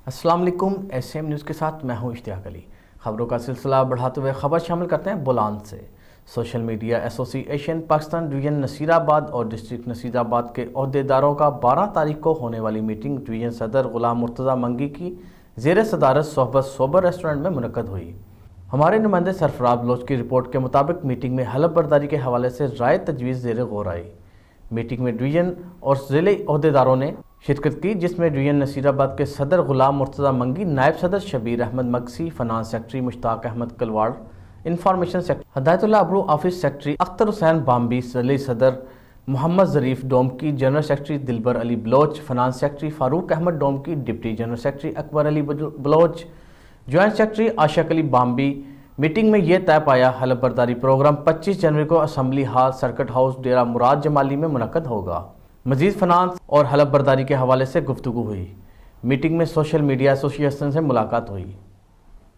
السلام علیکم، S M news کے ساتھ میں ہوں اشتیاق علی۔ خبروں کا سلسلہ بڑھاتے ہوئے خبر شامل کرتے ہیں بولان سے۔ سوشل میڈیا ایسوسی ایشن پاکستان ڈویژن نصیر آباد اور ڈسٹرکٹ نصیر آباد کے عہدیداروں کا 12 تاریخ کو ہونے والی میٹنگ ڈویژن صدر غلام مرتضیٰ منگی کی زیر صدارت صحبت سوبر ریسٹورنٹ میں منعقد ہوئی۔ ہمارے نمائندے سرفراز بلوچ کی رپورٹ کے مطابق میٹنگ میں حلف برداری کے حوالے سے رائے تجویز زیر غور آئی۔ میٹنگ میں ڈویژن اور ضلعی عہدیداروں نے شرکت کی، جس میں ڈویژن نصیر آباد کے صدر غلام مرتضیٰ منگی، نائب صدر Shabbir Ahmed Magsi, finance secretary Mushtaq Ahmed Kalwar, information secretary Hidayat Ullah Abro, office secretary Akhtar Hussain Bambi, ضلعی صدر Muhammad Zarif Domki, general secretary Dilbar Ali Baloch, finance secretary Farooq Ahmed Domki, deputy general secretary Akbar Ali Baloch, joint secretary Ashiq Ali Bombay. Meeting میں یہ طے پایا حلف برداری پروگرام 25 جنوری کو اسمبلی ہال سرکٹ ہاؤس ڈیرہ مراد جمالی میں منعقد ہوگا۔ مزید فنانس اور حلف برداری کے حوالے سے گفتگو ہوئی۔ میٹنگ میں سوشل میڈیا ایسوسی ایشن سے ملاقات ہوئی۔